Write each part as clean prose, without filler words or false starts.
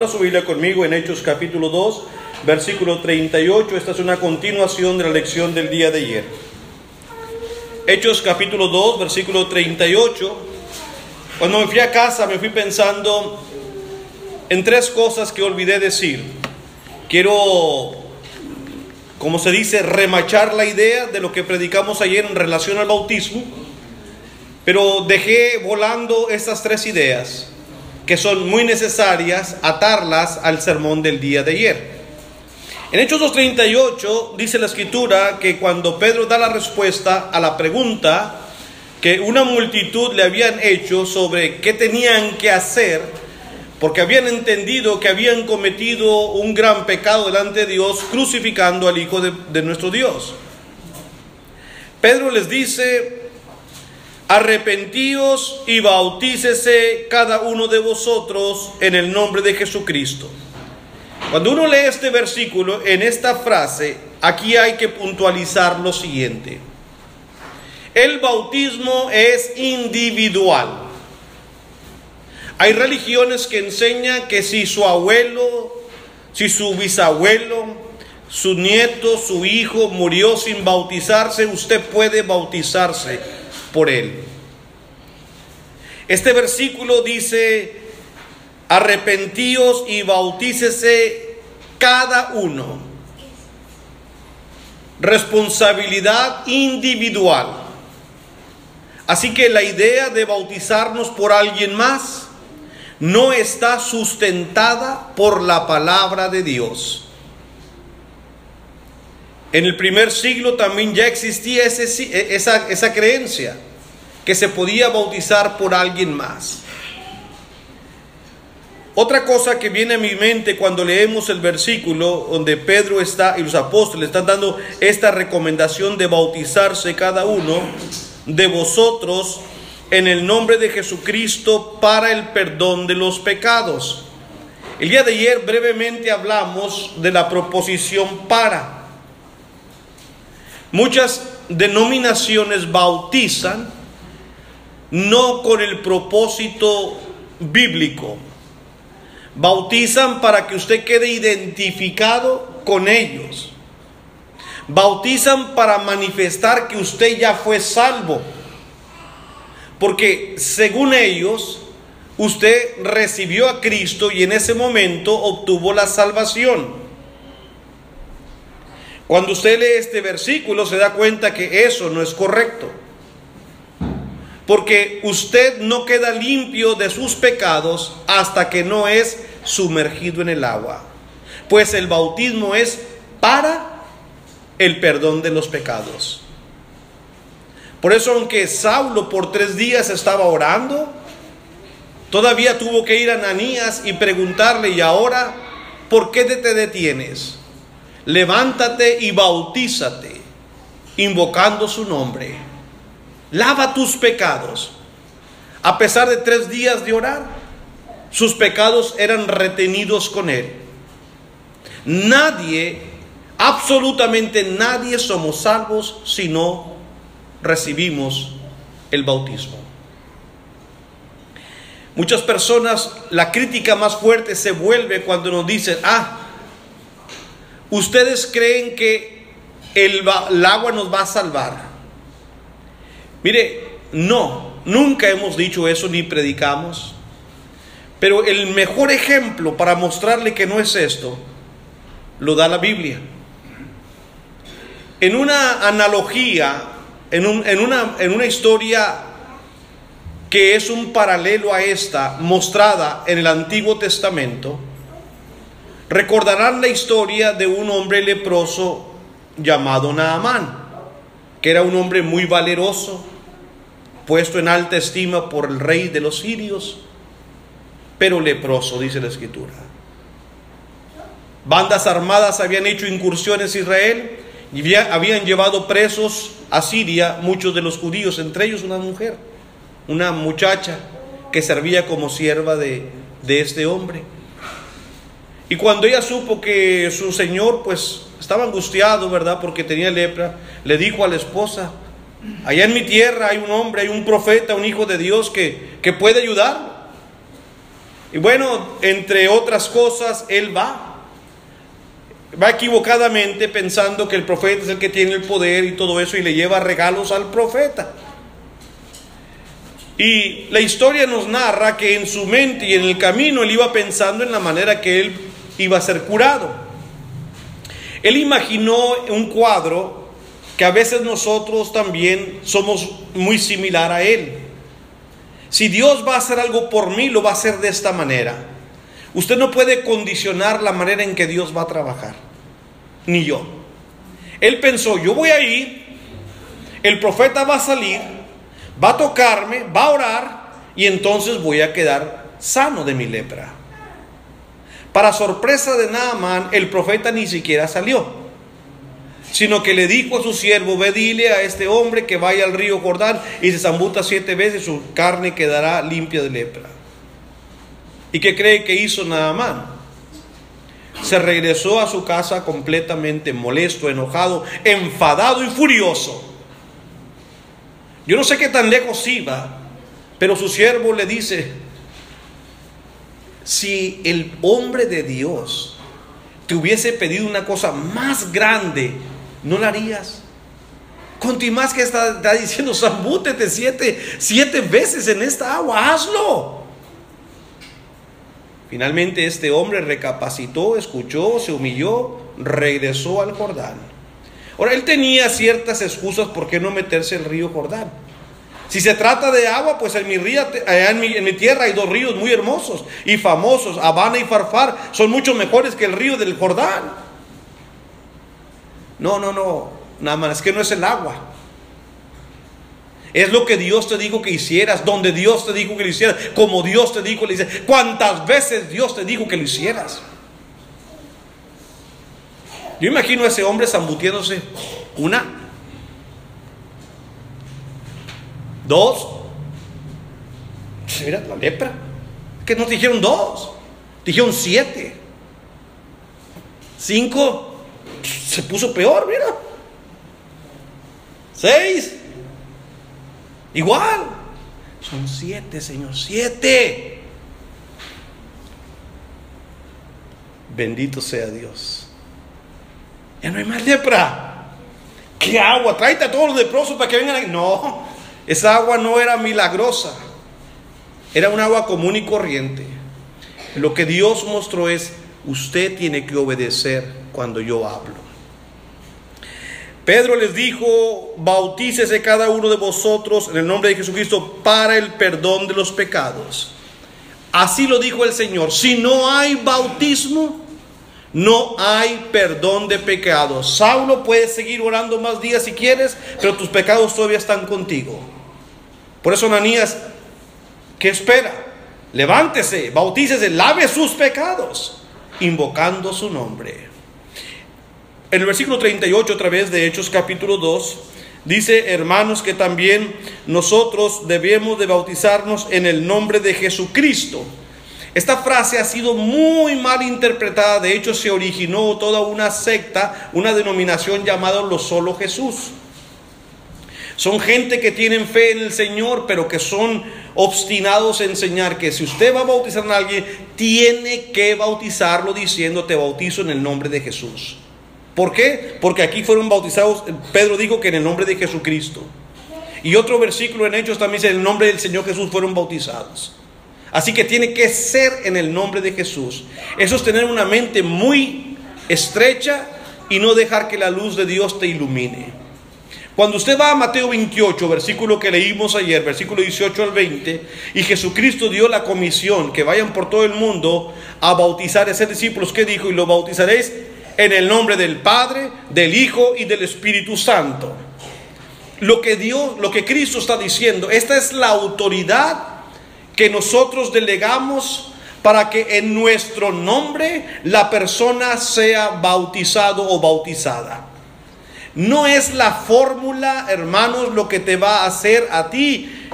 Su Biblia conmigo en Hechos capítulo 2, versículo 38. Esta es una continuación de la lección del día de ayer. Hechos capítulo 2, versículo 38. Cuando me fui a casa me fui pensando en tres cosas que olvidé decir. Quiero, como se dice, remachar la idea de lo que predicamos ayer en relación al bautismo, pero dejé volando estas tres ideas que son muy necesarias atarlas al sermón del día de ayer. En Hechos 2:38 dice la escritura que cuando Pedro da la respuesta a la pregunta que una multitud le habían hecho sobre qué tenían que hacer, porque habían entendido que habían cometido un gran pecado delante de Dios, crucificando al Hijo de nuestro Dios. Pedro les dice: arrepentíos y bautícese cada uno de vosotros en el nombre de Jesucristo. Cuando uno lee este versículo, en esta frase, aquí hay que puntualizar lo siguiente. El bautismo es individual. Hay religiones que enseñan que si su abuelo, si su bisabuelo, su nieto, su hijo murió sin bautizarse, usted puede bautizarse por él. Este versículo dice: arrepentíos y bautícese cada uno. Responsabilidad individual. Así que la idea de bautizarnos por alguien más no está sustentada por la palabra de Dios. En el primer siglo también ya existía esa creencia, que se podía bautizar por alguien más. Otra cosa que viene a mi mente cuando leemos el versículo donde Pedro está y los apóstoles están dando esta recomendación de bautizarse cada uno de vosotros en el nombre de Jesucristo para el perdón de los pecados. El día de ayer brevemente hablamos de la proposición para. Muchas denominaciones bautizan no con el propósito bíblico. Bautizan para que usted quede identificado con ellos. Bautizan para manifestar que usted ya fue salvo. Porque según ellos, usted recibió a Cristo y en ese momento obtuvo la salvación. Cuando usted lee este versículo se da cuenta que eso no es correcto. Porque usted no queda limpio de sus pecados hasta que no es sumergido en el agua. Pues el bautismo es para el perdón de los pecados. Por eso, aunque Saulo por 3 días estaba orando, todavía tuvo que ir a Ananías y preguntarle: ¿y ahora por qué te detienes? Levántate y bautízate, invocando su nombre. Lava tus pecados. A pesar de 3 días de orar, sus pecados eran retenidos con él. Nadie, absolutamente nadie somos salvos si no recibimos el bautismo. Muchas personas, la crítica más fuerte se vuelve cuando nos dicen: ustedes creen que el agua nos va a salvar. Mire, no, nunca hemos dicho eso ni predicamos. Pero el mejor ejemplo para mostrarle que no es esto, lo da la Biblia. En una analogía, en una historia que es un paralelo a esta, mostrada en el Antiguo Testamento, recordarán la historia de un hombre leproso llamado Naamán, que era un hombre muy valeroso, puesto en alta estima por el rey de los sirios, pero leproso, dice la escritura. Bandas armadas habían hecho incursiones en Israel y habían llevado presos a Siria muchos de los judíos, entre ellos una mujer, una muchacha que servía como sierva de este hombre. Y cuando ella supo que su señor pues estaba angustiado, ¿verdad?, porque tenía lepra, le dijo a la esposa: allá en mi tierra hay un hombre, hay un profeta, un hijo de Dios que puede ayudarlo. Y bueno, entre otras cosas, él va equivocadamente pensando que el profeta es el que tiene el poder y todo eso, y le lleva regalos al profeta. Y la historia nos narra que en su mente y en el camino él iba pensando en la manera que él iba a ser curado. Él imaginó un cuadro que a veces nosotros también somos muy similar a él. Si Dios va a hacer algo por mí, lo va a hacer de esta manera. Usted no puede condicionar la manera en que Dios va a trabajar, ni yo. Él pensó, yo voy a ir, el profeta va a salir, va a tocarme, va a orar, y entonces voy a quedar sano de mi lepra. Para sorpresa de Naamán, el profeta ni siquiera salió, sino que le dijo a su siervo, ve, dile a este hombre que vaya al río Jordán y se zambuta 7 veces, su carne quedará limpia de lepra. ¿Y qué cree que hizo Naamán? Se regresó a su casa completamente molesto, enojado, enfadado y furioso. Yo no sé qué tan lejos iba, pero su siervo le dice, si el hombre de Dios te hubiese pedido una cosa más grande, ¿no la harías? Conti más que está diciendo, zambútete 7 veces en esta agua, hazlo. Finalmente este hombre recapacitó, escuchó, se humilló, regresó al Jordán. Ahora, él tenía ciertas excusas por qué no meterse al río Jordán. Si se trata de agua, pues en mi tierra hay 2 ríos muy hermosos y famosos, Abana y Farfar, son mucho mejores que el río del Jordán. No, nada más, es que no es el agua. Es lo que Dios te dijo que hicieras, donde Dios te dijo que lo hicieras, como Dios te dijo que lo hicieras, cuántas veces Dios te dijo que lo hicieras. Yo imagino a ese hombre zambutiéndose 1, 2, mira la lepra, que no te dijeron 2, te dijeron 7, 5, se puso peor, mira, 6, igual, son 7, Señor, 7. Bendito sea Dios. Ya no hay más lepra. ¿Qué agua? Tráete a todos los leprosos para que vengan aquí. No, esa agua no era milagrosa, era un agua común y corriente. Lo que Dios mostró es, usted tiene que obedecer cuando yo hablo. Pedro les dijo, bautícese cada uno de vosotros en el nombre de Jesucristo para el perdón de los pecados. Así lo dijo el Señor. Si no hay bautismo, no hay perdón de pecados. Saulo, puedes seguir orando más días si quieres, pero tus pecados todavía están contigo. Por eso Ananías, ¿qué espera? Levántese, bautícese, lave sus pecados, invocando su nombre. En el versículo 38 otra vez de Hechos capítulo 2, dice, hermanos, que también nosotros debemos de bautizarnos en el nombre de Jesucristo. Esta frase ha sido muy mal interpretada. De hecho, se originó toda una secta, una denominación llamada Los Solo Jesús. Son gente que tienen fe en el Señor, pero que son obstinados en enseñar que si usted va a bautizar a alguien, tiene que bautizarlo diciendo, te bautizo en el nombre de Jesús. ¿Por qué? Porque aquí fueron bautizados, Pedro dijo que en el nombre de Jesucristo. Y otro versículo en Hechos también dice, en el nombre del Señor Jesús fueron bautizados. Así que tiene que ser en el nombre de Jesús. Eso es tener una mente muy estrecha y no dejar que la luz de Dios te ilumine. Cuando usted va a Mateo 28, versículo que leímos ayer, versículo 18 al 20, y Jesucristo dio la comisión que vayan por todo el mundo a bautizar a esos discípulos, ¿qué dijo? Y lo bautizaréis en el nombre del Padre, del Hijo y del Espíritu Santo. Lo que Cristo está diciendo, esta es la autoridad que nosotros delegamos para que en nuestro nombre la persona sea bautizado o bautizada. No es la fórmula, hermanos, lo que te va a hacer a ti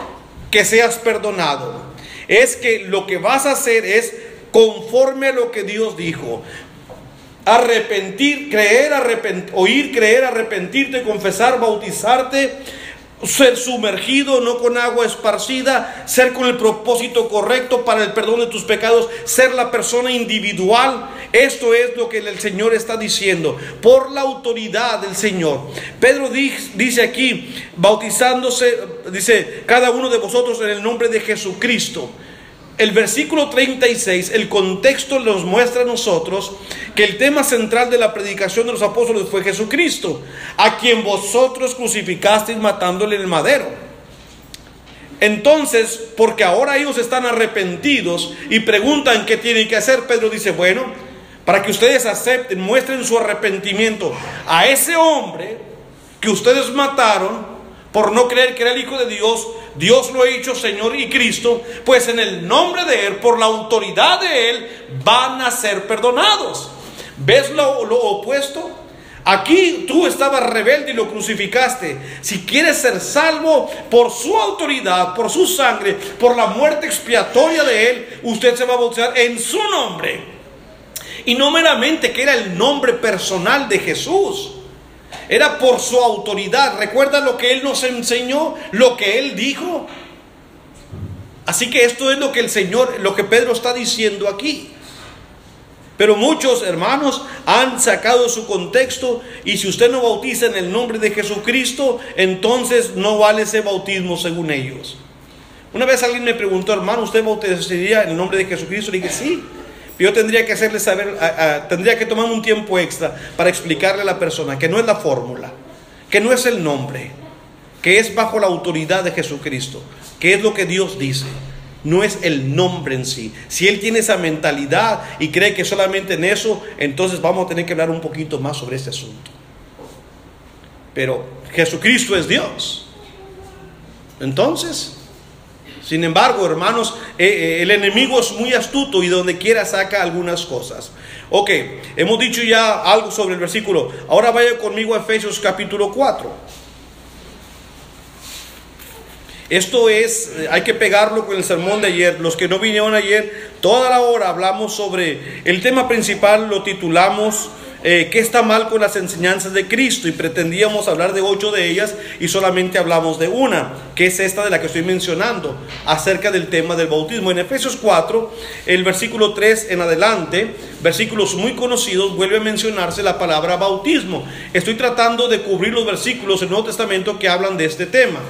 que seas perdonado. Es que lo que vas a hacer es conforme a lo que Dios dijo. Arrepentir, creer, oír, creer, arrepentirte, confesar, bautizarte. ser sumergido, no con agua esparcida, ser con el propósito correcto para el perdón de tus pecados, ser la persona individual. Esto es lo que el Señor está diciendo, por la autoridad del Señor. Pedro dice aquí, bautizándose, dice, cada uno de vosotros en el nombre de Jesucristo. El versículo 36, el contexto nos muestra a nosotros que el tema central de la predicación de los apóstoles fue Jesucristo, a quien vosotros crucificasteis matándole en el madero. Entonces, porque ahora ellos están arrepentidos y preguntan qué tienen que hacer, Pedro dice, bueno, para que ustedes acepten, muestren su arrepentimiento a ese hombre que ustedes mataron por no creer que era el Hijo de Dios, Dios lo ha hecho Señor y Cristo, pues en el nombre de Él, por la autoridad de Él, van a ser perdonados. ¿Ves lo opuesto? Aquí tú estabas rebelde y lo crucificaste. Si quieres ser salvo por su autoridad, por su sangre, por la muerte expiatoria de Él, usted se va a bautizar en su nombre. Y no meramente que era el nombre personal de Jesús, era por su autoridad. ¿Recuerda lo que Él nos enseñó? Lo que Él dijo. Así que esto es lo que el Señor, lo que Pedro está diciendo aquí. Pero muchos hermanos han sacado su contexto, y si usted no bautiza en el nombre de Jesucristo, entonces no vale ese bautismo según ellos. Una vez alguien me preguntó, hermano, ¿usted bautizaría en el nombre de Jesucristo? Le dije, sí. Yo tendría que hacerle saber, tendría que tomar un tiempo extra para explicarle a la persona que no es la fórmula, que no es el nombre, que es bajo la autoridad de Jesucristo, que es lo que Dios dice, no es el nombre en sí. Si él tiene esa mentalidad y cree que solamente en eso, entonces vamos a tener que hablar un poquito más sobre este asunto. Pero Jesucristo es Dios. Entonces, sin embargo, hermanos, el enemigo es muy astuto y donde quiera saca algunas cosas. Ok, hemos dicho ya algo sobre el versículo. Ahora vaya conmigo a Efesios capítulo 4. Esto es, hay que pegarlo con el sermón de ayer. Los que no vinieron ayer, toda la hora hablamos sobre el tema principal, lo titulamos ¿qué está mal con las enseñanzas de Cristo? Y pretendíamos hablar de 8 de ellas y solamente hablamos de una, que es esta de la que estoy mencionando, acerca del tema del bautismo. En Efesios 4, el versículo 3 en adelante, versículos muy conocidos, vuelve a mencionarse la palabra bautismo. Estoy tratando de cubrir los versículos del Nuevo Testamento que hablan de este tema.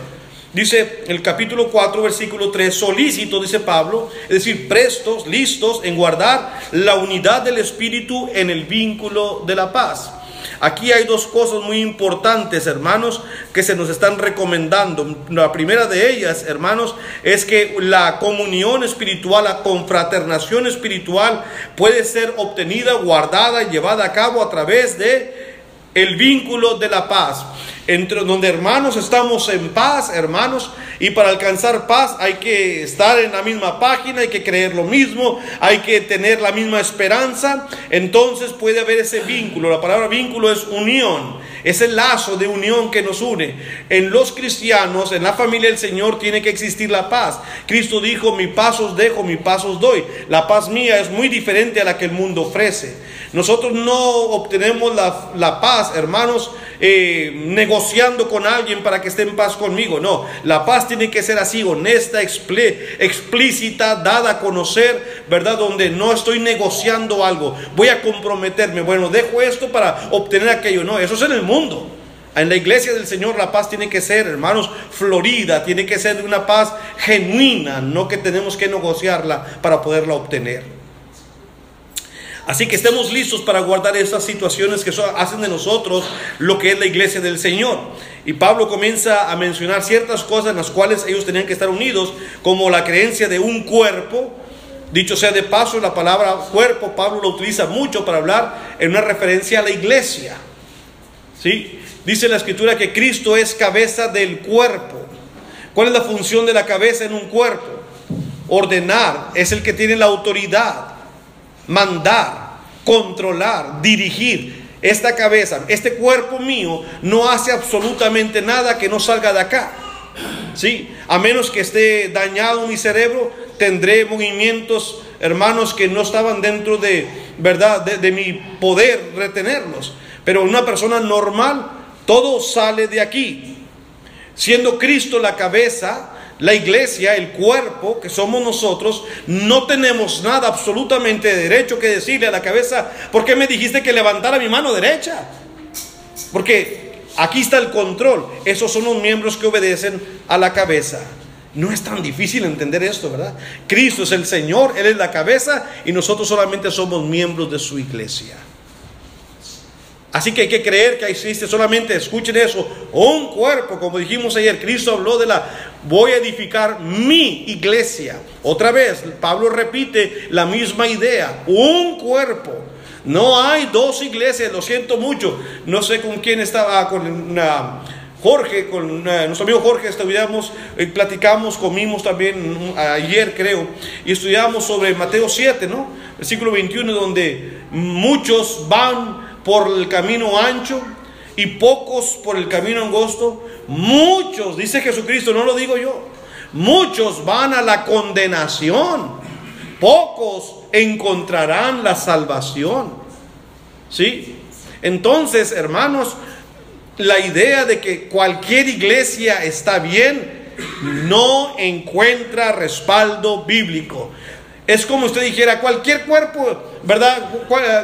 Dice el capítulo 4, versículo 3, solícitos, dice Pablo, es decir, prestos, listos en guardar la unidad del Espíritu en el vínculo de la paz. Aquí hay dos cosas muy importantes, hermanos, que se nos están recomendando. La primera de ellas, hermanos, es que la comunión espiritual, la confraternación espiritual puede ser obtenida, guardada y llevada a cabo a través de el vínculo de la paz. Entre donde hermanos estamos en paz, hermanos, y para alcanzar paz hay que estar en la misma página, hay que creer lo mismo, hay que tener la misma esperanza. Entonces puede haber ese vínculo. La palabra vínculo es unión, es el lazo de unión que nos une. En los cristianos, en la familia del Señor, tiene que existir la paz. Cristo dijo, mi paz os dejo, mi paz os doy. La paz mía es muy diferente a la que el mundo ofrece. Nosotros no obtenemos la paz, hermanos, negociando con alguien para que esté en paz conmigo. No, la paz tiene que ser así, honesta, explícita, dada a conocer, ¿verdad? Donde no estoy negociando algo, voy a comprometerme, bueno, dejo esto para obtener aquello. No, eso es en el mundo. En la iglesia del Señor la paz tiene que ser, hermanos, florida, tiene que ser una paz genuina, no que tenemos que negociarla para poderla obtener. Así que estemos listos para guardar esas situaciones que hacen de nosotros lo que es la iglesia del Señor. Y Pablo comienza a mencionar ciertas cosas en las cuales ellos tenían que estar unidos, como la creencia de un cuerpo. Dicho sea de paso, la palabra cuerpo Pablo lo utiliza mucho para hablar en una referencia a la iglesia. ¿Sí? Dice la Escritura que Cristo es cabeza del cuerpo. ¿Cuál es la función de la cabeza en un cuerpo? Ordenar, es el que tiene la autoridad. Mandar, controlar, dirigir. Esta cabeza, este cuerpo mío no hace absolutamente nada que no salga de acá. ¿Sí? A menos que esté dañado mi cerebro, tendré movimientos, hermanos, que no estaban dentro de, ¿verdad?, de mi poder retenerlos. Pero una persona normal, todo sale de aquí. Siendo Cristo la cabeza, la iglesia, el cuerpo que somos nosotros, no tenemos nada absolutamente de derecho que decirle a la cabeza: ¿por qué me dijiste que levantara mi mano derecha? Porque aquí está el control. Esos son los miembros que obedecen a la cabeza. No es tan difícil entender esto, ¿verdad? Cristo es el Señor, Él es la cabeza y nosotros solamente somos miembros de su iglesia. Así que hay que creer que existe solamente, escuchen eso, un cuerpo. Como dijimos ayer, Cristo habló de voy a edificar mi iglesia. Otra vez, Pablo repite la misma idea, un cuerpo. No hay dos iglesias, lo siento mucho. No sé con quién estaba, con Jorge, con nuestro amigo Jorge, estudiamos, platicamos, comimos también ayer creo, y estudiamos sobre Mateo 7, ¿no? Versículo 21, donde muchos van por el camino ancho y pocos por el camino angosto. Muchos, dice Jesucristo, no lo digo yo, muchos van a la condenación, pocos encontrarán la salvación. ¿Sí? Entonces, hermanos, la idea de que cualquier iglesia está bien no encuentra respaldo bíblico. Es como usted dijera, cualquier cuerpo, ¿verdad?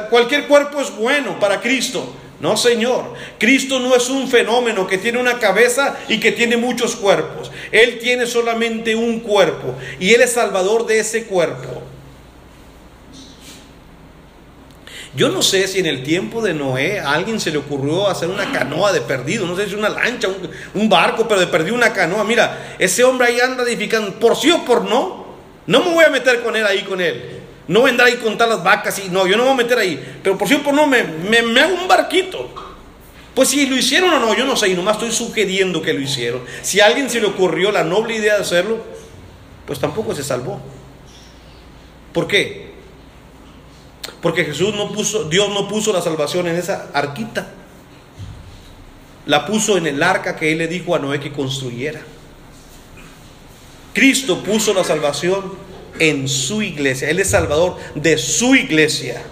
Cualquier cuerpo es bueno para Cristo. No, Señor. Cristo no es un fenómeno que tiene una cabeza y que tiene muchos cuerpos. Él tiene solamente un cuerpo y Él es salvador de ese cuerpo. Yo no sé si en el tiempo de Noé a alguien se le ocurrió hacer una canoa de perdido. No sé si una lancha, un barco, pero de perdido una canoa. Mira, ese hombre ahí anda edificando, por sí o por no. No me voy a meter con él ahí con él. No vendrá ahí contar las vacas y no, yo no me voy a meter ahí. Pero por sí o por no me hago un barquito. Pues si lo hicieron o no, yo no sé. Y nomás estoy sugiriendo que lo hicieron. Si a alguien se le ocurrió la noble idea de hacerlo, pues tampoco se salvó. ¿Por qué? Porque Dios no puso la salvación en esa arquita. La puso en el arca que Él le dijo a Noé que construyera. Cristo puso la salvación en su iglesia. Él es salvador de su iglesia.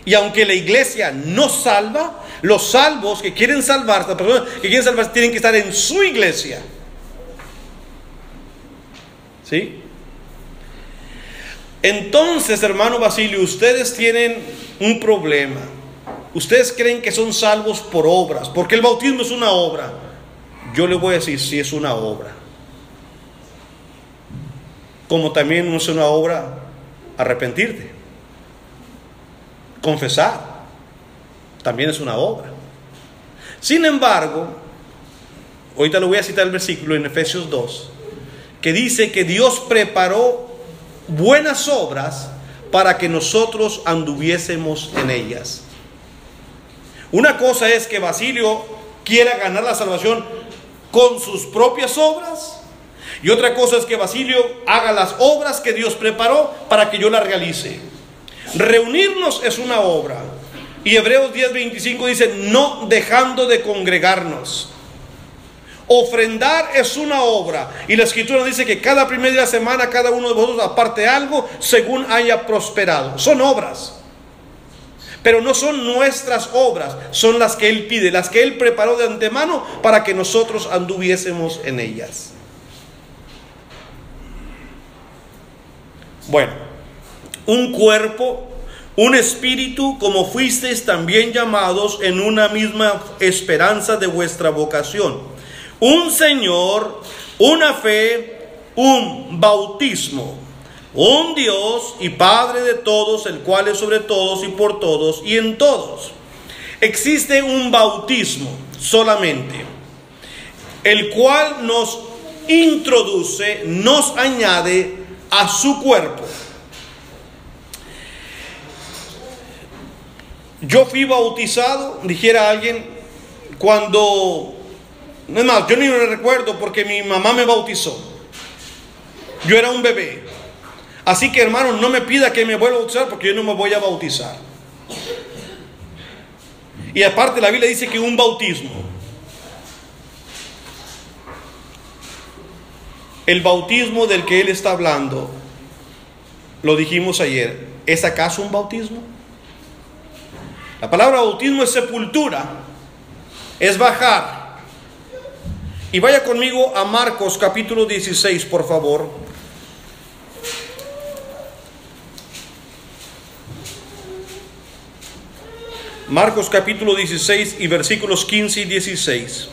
Y aunque la iglesia no salva, los salvos que quieren salvarse, las personas que quieren salvarse, tienen que estar en su iglesia. ¿Sí? Entonces, hermano Basilio, ustedes tienen un problema. Ustedes creen que son salvos por obras, porque el bautismo es una obra. Yo le voy a decir, sí es una obra. Como también es una obra arrepentirte. Confesar también es una obra. Sin embargo, ahorita le voy a citar el versículo en Efesios 2, que dice que Dios preparó buenas obras para que nosotros anduviésemos en ellas. Una cosa es que Basilio quiera ganar la salvación con sus propias obras, y otra cosa es que Basilio haga las obras que Dios preparó para que yo las realice. Reunirnos es una obra, y Hebreos 10:25 dice: no dejando de congregarnos. Ofrendar es una obra, y la escritura dice que cada primer día de la semana cada uno de vosotros aparte algo según haya prosperado. Son obras, pero no son nuestras obras, son las que Él pide, las que Él preparó de antemano para que nosotros anduviésemos en ellas. Bueno, un cuerpo, un espíritu, como fuisteis también llamados en una misma esperanza de vuestra vocación. Un Señor, una fe, un bautismo, un Dios y Padre de todos, el cual es sobre todos y por todos y en todos. Existe un bautismo solamente, el cual nos introduce, nos añade a su cuerpo. Yo fui bautizado, dijera alguien, cuando... Es más, yo ni me recuerdo porque mi mamá me bautizó. Yo era un bebé. Así que, hermano, no me pida que me vuelva a bautizar porque yo no me voy a bautizar. Y aparte la Biblia dice que un bautismo, el bautismo del que Él está hablando, lo dijimos ayer, ¿es acaso un bautismo? La palabra bautismo es sepultura, es bajar. Y vaya conmigo a Marcos capítulo 16, por favor. Marcos capítulo 16 y versículos 15 y 16.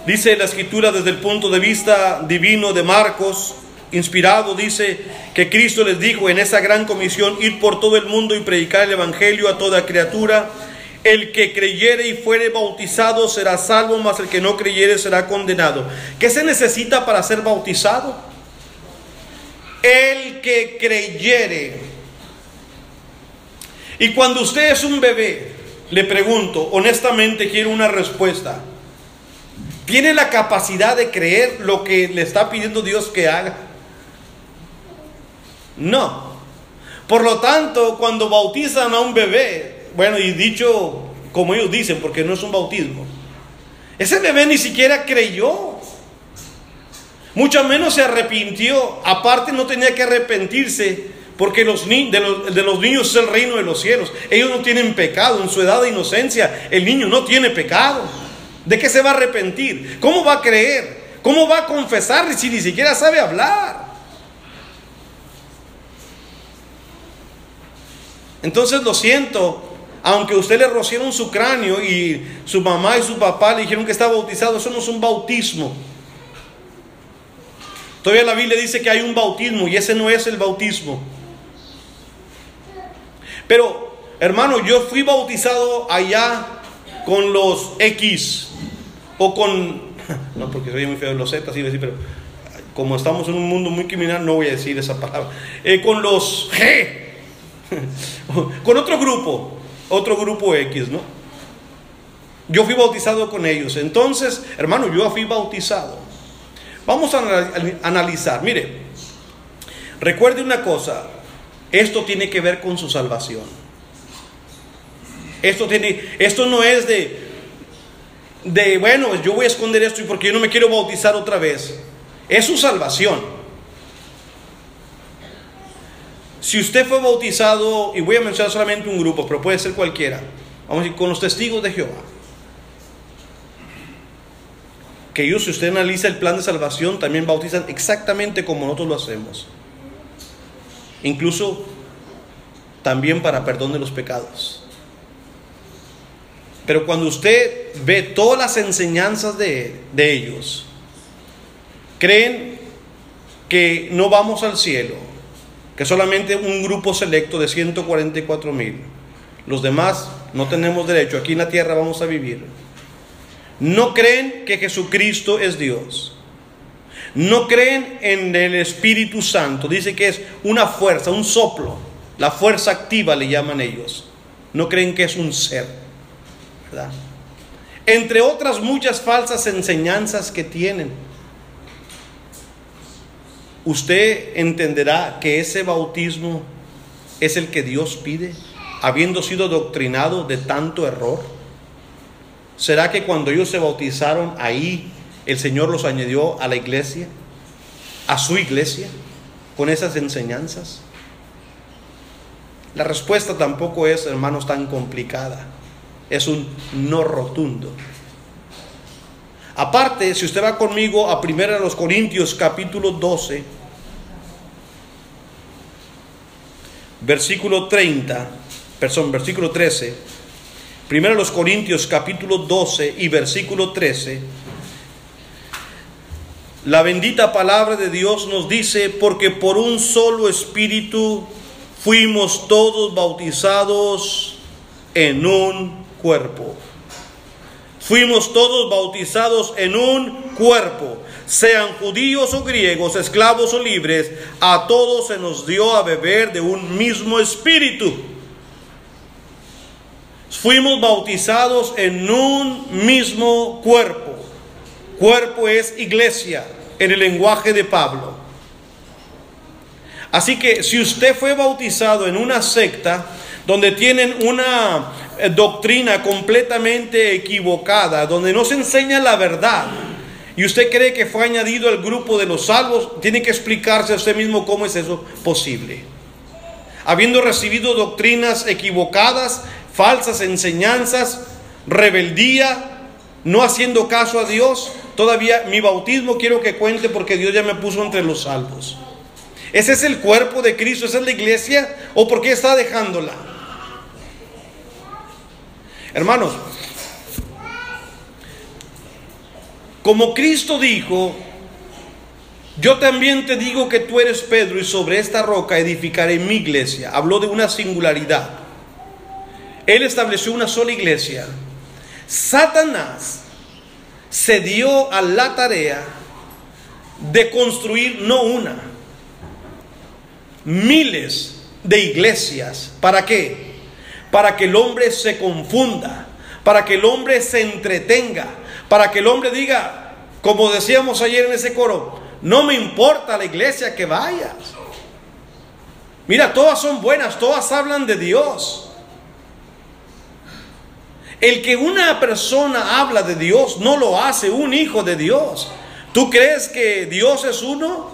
Dice la escritura desde el punto de vista divino de Marcos, inspirado, dice que Cristo les dijo en esa gran comisión: ir por todo el mundo y predicar el evangelio a toda criatura. El que creyere y fuere bautizado será salvo, mas el que no creyere será condenado. ¿Qué se necesita para ser bautizado? El que creyere. Y cuando usted es un bebé, le pregunto, honestamente quiero una respuesta: ¿tiene la capacidad de creer lo que le está pidiendo Dios que haga? No. Por lo tanto, cuando bautizan a un bebé, bueno, y dicho como ellos dicen, porque no es un bautismo, ese bebé ni siquiera creyó, mucho menos se arrepintió. Aparte, no tenía que arrepentirse, porque de los niños es el reino de los cielos. Ellos no tienen pecado. En su edad de inocencia, el niño no tiene pecado. ¿De qué se va a arrepentir? ¿Cómo va a creer? ¿Cómo va a confesar si ni siquiera sabe hablar? Entonces, lo siento, aunque usted le rociaron su cráneo y su mamá y su papá le dijeron que está bautizado, eso no es un bautismo. Todavía la Biblia dice que hay un bautismo y ese no es el bautismo. Pero, hermano, yo fui bautizado allá con los X o con... No, porque soy muy feo de los Z, sí, pero como estamos en un mundo muy criminal, no voy a decir esa palabra. Con los G. Con otro grupo X, ¿no? Yo fui bautizado con ellos. Entonces, hermano, yo fui bautizado. Vamos a analizar. Mire, recuerde una cosa: esto tiene que ver con su salvación. Esto no es de bueno, yo voy a esconder esto y porque yo no me quiero bautizar otra vez. Es su salvación. Si usted fue bautizado, y voy a mencionar solamente un grupo, pero puede ser cualquiera, vamos a decir, con los testigos de Jehová, que ellos, si usted analiza el plan de salvación, también bautizan exactamente como nosotros lo hacemos, incluso también para perdón de los pecados. Pero cuando usted ve todas las enseñanzas de ellos, creen que no vamos al cielo, que solamente un grupo selecto de 144,000, los demás no tenemos derecho, aquí en la tierra vamos a vivir. No creen que Jesucristo es Dios. No creen en el Espíritu Santo. Dice que es una fuerza, un soplo. La fuerza activa le llaman ellos. No creen que es un ser, ¿verdad? Entre otras muchas falsas enseñanzas que tienen. Usted entenderá que ese bautismo es el que Dios pide, habiendo sido doctrinado de tanto error. ¿Será que cuando ellos se bautizaron ahí, el Señor los añadió a la iglesia, a su iglesia, con esas enseñanzas? La respuesta tampoco es, hermanos, tan complicada. Es un no rotundo. Aparte, si usted va conmigo a 1 Corintios capítulo 12, versículo 13. 1 Corintios capítulo 12 y versículo 13. La bendita palabra de Dios nos dice: porque por un solo espíritu fuimos todos bautizados en un cuerpo. Fuimos todos bautizados en un cuerpo, sean judíos o griegos, esclavos o libres, a todos se nos dio a beber de un mismo espíritu. Fuimos bautizados en un mismo cuerpo. Cuerpo es iglesia, en el lenguaje de Pablo. Así que si usted fue bautizado en una secta donde tienen una doctrina completamente equivocada, donde no se enseña la verdad, y usted cree que fue añadido al grupo de los salvos, tiene que explicarse a usted mismo cómo es eso posible. Habiendo recibido doctrinas equivocadas, falsas enseñanzas, rebeldía, no haciendo caso a Dios, todavía mi bautismo quiero que cuente porque Dios ya me puso entre los salvos. ¿Ese es el cuerpo de Cristo? ¿Esa es la iglesia? ¿O por qué está dejándola? Hermanos, como Cristo dijo, yo también te digo que tú eres Pedro y sobre esta roca edificaré mi iglesia. Habló de una singularidad. Él estableció una sola iglesia. Satanás se dio a la tarea de construir no una, miles de iglesias. ¿Para qué? Para que el hombre se confunda, para que el hombre se entretenga, para que el hombre diga, como decíamos ayer en ese coro, no me importa la iglesia que vayas. Mira, todas son buenas, todas hablan de Dios. El que una persona habla de Dios no lo hace un hijo de Dios. ¿Tú crees que Dios es uno?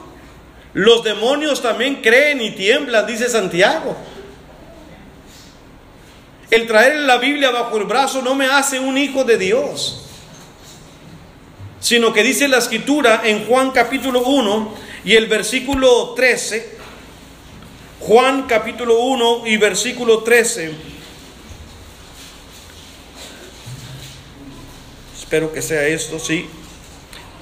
Los demonios también creen y tiemblan, dice Santiago. El traer la Biblia bajo el brazo no me hace un hijo de Dios, sino que dice la Escritura en Juan capítulo 1 y el versículo 13. Juan capítulo 1 y versículo 13. Espero que sea esto, sí.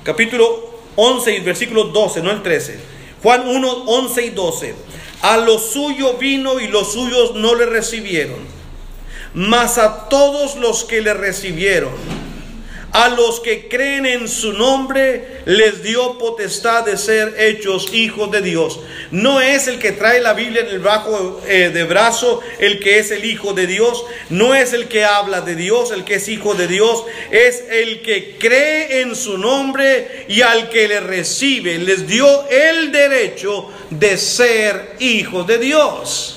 Capítulo 11 y versículo 12, no el 13. Juan 1, 11 y 12. A lo suyo vino y los suyos no le recibieron. Mas a todos los que le recibieron, a los que creen en su nombre, les dio potestad de ser hechos hijos de Dios. No es el que trae la Biblia en el bajo de brazo el que es el hijo de Dios. No es el que habla de Dios el que es hijo de Dios. Es el que cree en su nombre y al que le recibe. Les dio el derecho de ser hijos de Dios.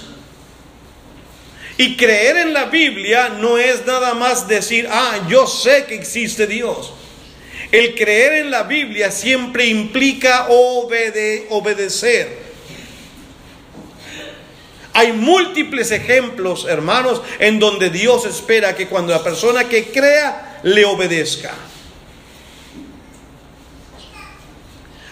Y creer en la Biblia no es nada más decir, yo sé que existe Dios. El creer en la Biblia siempre implica obedecer. Hay múltiples ejemplos, hermanos, en donde Dios espera que cuando la persona que crea, le obedezca.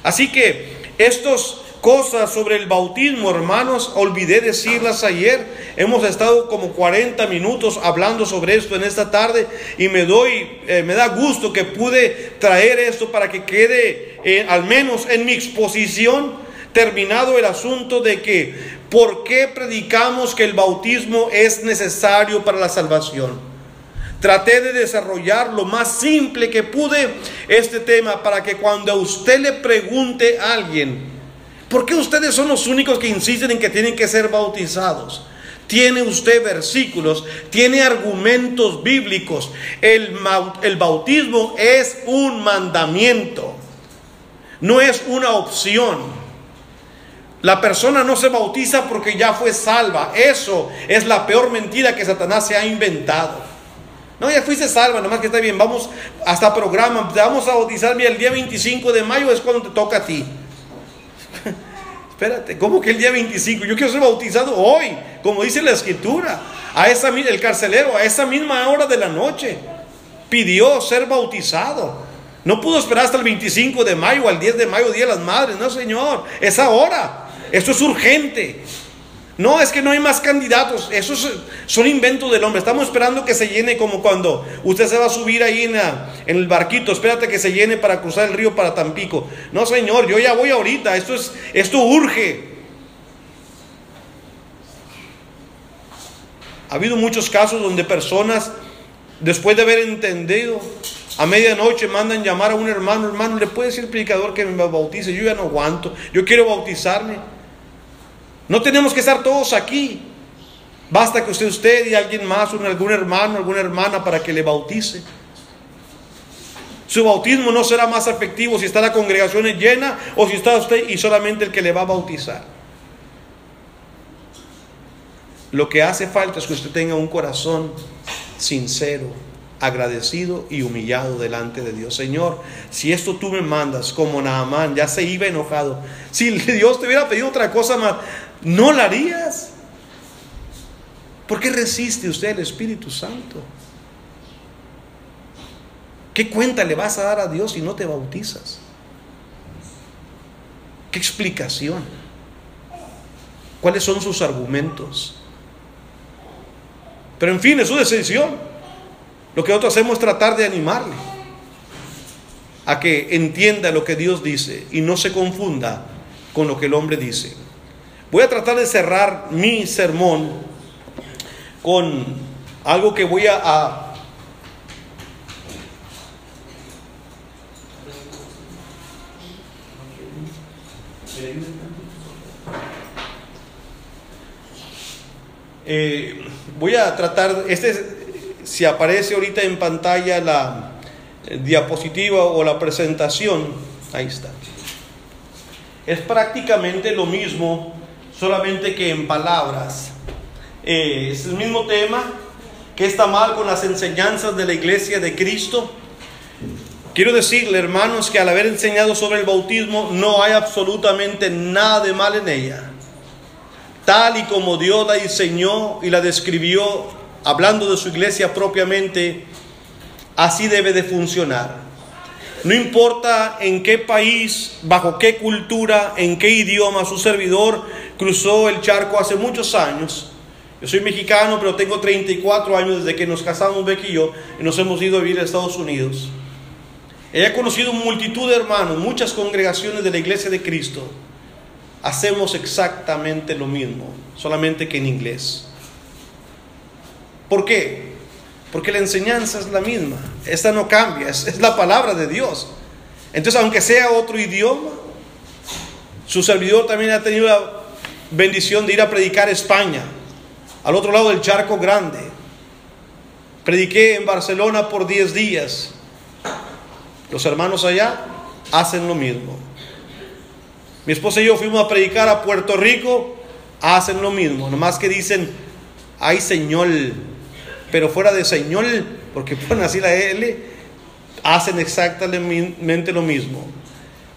Así que estos cosas sobre el bautismo, hermanos, olvidé decirlas ayer. Hemos estado como 40 minutos hablando sobre esto en esta tarde y me da gusto que pude traer esto para que quede al menos en mi exposición terminado el asunto de que ¿por qué predicamos que el bautismo es necesario para la salvación? Traté de desarrollar lo más simple que pude este tema para que cuando a usted le pregunte a alguien, ¿por qué ustedes son los únicos que insisten en que tienen que ser bautizados? Tiene usted versículos, tiene argumentos bíblicos. El bautismo es un mandamiento, no es una opción. La persona no se bautiza porque ya fue salva. Eso es la peor mentira que Satanás se ha inventado. No, ya fuiste salva, nomás que está bien, vamos hasta programa, te vamos a bautizar, mira, el día 25 de mayo es cuando te toca a ti. Espérate, ¿cómo que el día 25? Yo quiero ser bautizado hoy, como dice la Escritura. El carcelero, a esa misma hora de la noche, pidió ser bautizado. No pudo esperar hasta el 25 de mayo o al 10 de mayo, Día de las Madres. No, Señor, es ahora. Esto es urgente. No, es que no hay más candidatos. Esos son inventos del hombre. Estamos esperando que se llene, como cuando usted se va a subir ahí en el barquito. Espérate que se llene para cruzar el río para Tampico. No, Señor, yo ya voy ahorita. Esto urge. Ha habido muchos casos donde personas, después de haber entendido, a medianoche mandan llamar a un hermano. Hermano, ¿le puede decir al predicador que me bautice? Yo ya no aguanto. Yo quiero bautizarme. No tenemos que estar todos aquí. Basta que usted y alguien más, algún hermano, alguna hermana, para que le bautice. Su bautismo no será más efectivo si está la congregación llena o si está usted y solamente el que le va a bautizar. Lo que hace falta es que usted tenga un corazón sincero, agradecido y humillado delante de Dios. Señor, si esto tú me mandas, como Naamán, ya se iba enojado. Si Dios te hubiera pedido otra cosa más, ¿no la harías? ¿Por qué resiste usted el Espíritu Santo? ¿Qué cuenta le vas a dar a Dios si no te bautizas? ¿Qué explicación? ¿Cuáles son sus argumentos? Pero en fin, es su decisión. Lo que nosotros hacemos es tratar de animarle a que entienda lo que Dios dice y no se confunda con lo que el hombre dice. Voy a tratar de cerrar mi sermón con algo que voy a tratar, si aparece ahorita en pantalla la diapositiva o la presentación, ahí está. Es prácticamente lo mismo, solamente que en palabras. Es el mismo tema. ¿Qué está mal con las enseñanzas de la iglesia de Cristo? Quiero decirle, hermanos, que al haber enseñado sobre el bautismo, no hay absolutamente nada de mal en ella. Tal y como Dios la diseñó y la describió, hablando de su iglesia propiamente, así debe de funcionar. No importa en qué país, bajo qué cultura, en qué idioma, su servidor cruzó el charco hace muchos años. Yo soy mexicano, pero tengo 34 años desde que nos casamos Becky y yo, y nos hemos ido a vivir a Estados Unidos. He conocido multitud de hermanos, muchas congregaciones de la iglesia de Cristo. Hacemos exactamente lo mismo, solamente que en inglés. ¿Por qué? Porque la enseñanza es la misma. Esta no cambia, es la palabra de Dios. Entonces, aunque sea otro idioma, su servidor también ha tenido la bendición de ir a predicar a España, al otro lado del charco grande. Prediqué en Barcelona por 10 días. Los hermanos allá hacen lo mismo. Mi esposa y yo fuimos a predicar a Puerto Rico, hacen lo mismo, nomás que dicen, hay Señor, pero fuera de Señor, porque ponen así la L, hacen exactamente lo mismo.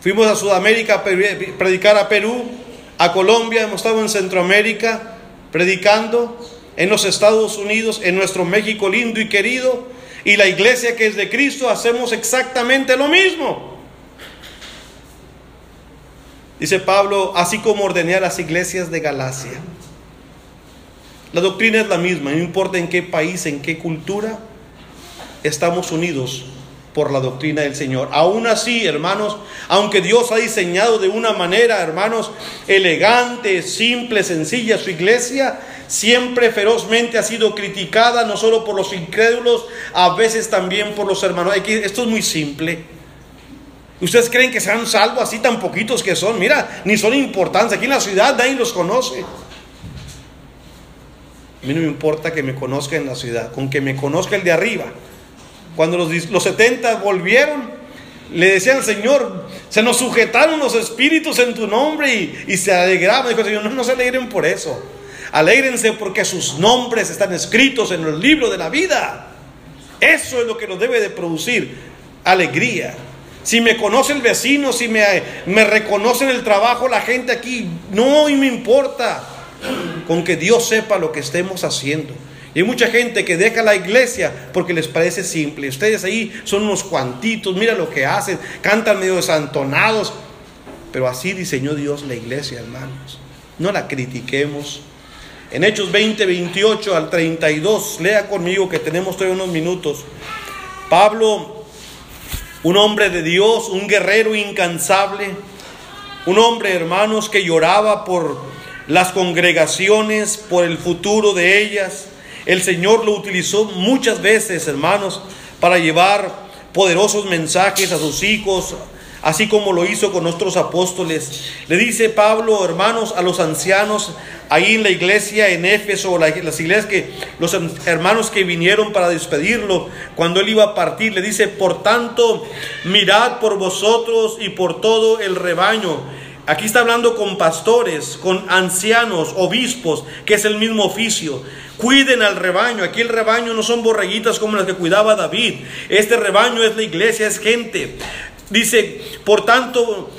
Fuimos a Sudamérica a predicar a Perú, a Colombia, hemos estado en Centroamérica predicando, en los Estados Unidos, en nuestro México lindo y querido, y la iglesia que es de Cristo hacemos exactamente lo mismo. Dice Pablo, así como ordené a las iglesias de Galacia. La doctrina es la misma, no importa en qué país, en qué cultura, estamos unidos por la doctrina del Señor. Aún así, hermanos, aunque Dios ha diseñado de una manera, hermanos, elegante, simple, sencilla su iglesia, siempre ferozmente ha sido criticada, no solo por los incrédulos, a veces también por los hermanos. Esto es muy simple. ¿Ustedes creen que sean salvos así tan poquitos que son? Mira, ni son importantes. Aquí en la ciudad nadie los conoce. A mí no me importa que me conozca en la ciudad, con que me conozca el de arriba. Cuando los 70 volvieron, le decían al Señor, se nos sujetaron los espíritus en tu nombre, y se alegraban. Dijo el Señor, no se alegren por eso. Alégrense porque sus nombres están escritos en el libro de la vida. Eso es lo que nos debe de producir alegría. Si me conoce el vecino, si me reconoce en el trabajo la gente aquí, no me importa, con que Dios sepa lo que estemos haciendo. Y hay mucha gente que deja la iglesia porque les parece simple. Ustedes ahí son unos cuantitos, mira lo que hacen, cantan medio desentonados. Pero así diseñó Dios la iglesia, hermanos. No la critiquemos. En Hechos 20, 28 al 32, lea conmigo que tenemos todavía unos minutos. Pablo, un hombre de Dios, un guerrero incansable, un hombre, hermanos, que lloraba por las congregaciones, por el futuro de ellas. El Señor lo utilizó muchas veces, hermanos, para llevar poderosos mensajes a sus hijos, así como lo hizo con nuestros apóstoles. Le dice Pablo, hermanos, a los ancianos ahí en la iglesia en Éfeso, las iglesias los hermanos que vinieron para despedirlo cuando él iba a partir, le dice, por tanto, mirad por vosotros y por todo el rebaño. Aquí está hablando con pastores, con ancianos, obispos, que es el mismo oficio. Cuiden al rebaño. Aquí el rebaño no son borreguitas como las que cuidaba David. Este rebaño es la iglesia, es gente. Dice, por tanto,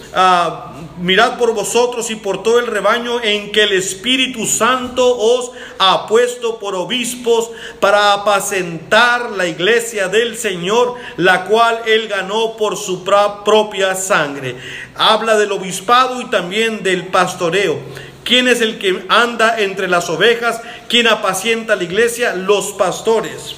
mirad por vosotros y por todo el rebaño en que el Espíritu Santo os ha puesto por obispos para apacentar la iglesia del Señor, la cual Él ganó por su propia sangre. Habla del obispado y también del pastoreo. ¿Quién es el que anda entre las ovejas? ¿Quién apacienta la iglesia? Los pastores.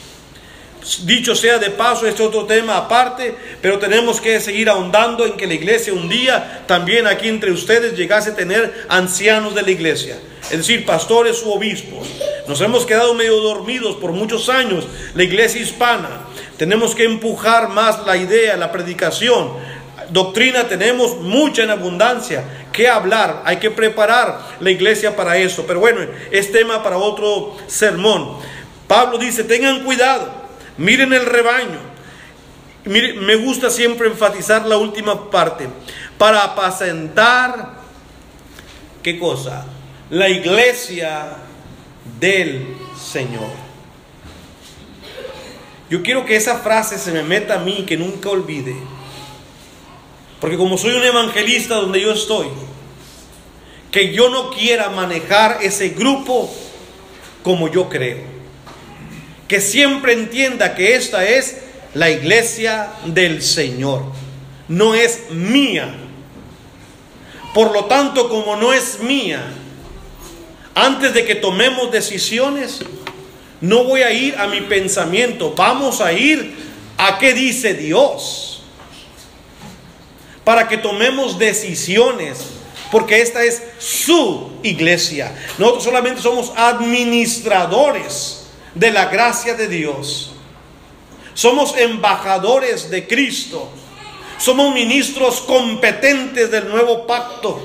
Dicho sea de paso, este es otro tema aparte, pero tenemos que seguir ahondando en que la iglesia un día, también aquí entre ustedes, llegase a tener ancianos de la iglesia, es decir, pastores u obispos. Nos hemos quedado medio dormidos por muchos años, la iglesia hispana. Tenemos que empujar más la idea, la predicación. Doctrina tenemos mucha en abundancia que hablar, hay que preparar la iglesia para eso, pero bueno, es tema para otro sermón. Pablo dice, tengan cuidado. Miren el rebaño. Miren, me gusta siempre enfatizar la última parte. Para apacentar, ¿qué cosa? La iglesia del Señor. Yo quiero que esa frase se me meta a mí, que nunca olvide. Porque como soy un evangelista donde yo estoy, que yo no quiera manejar ese grupo como yo creo. Que siempre entienda que esta es la iglesia del Señor, no es mía. Por lo tanto, como no es mía, antes de que tomemos decisiones, no voy a ir a mi pensamiento, vamos a ir a qué dice Dios, para que tomemos decisiones, porque esta es su iglesia. Nosotros solamente somos administradores de la gracia de Dios. Somos embajadores de Cristo. Somos ministros competentes del nuevo pacto.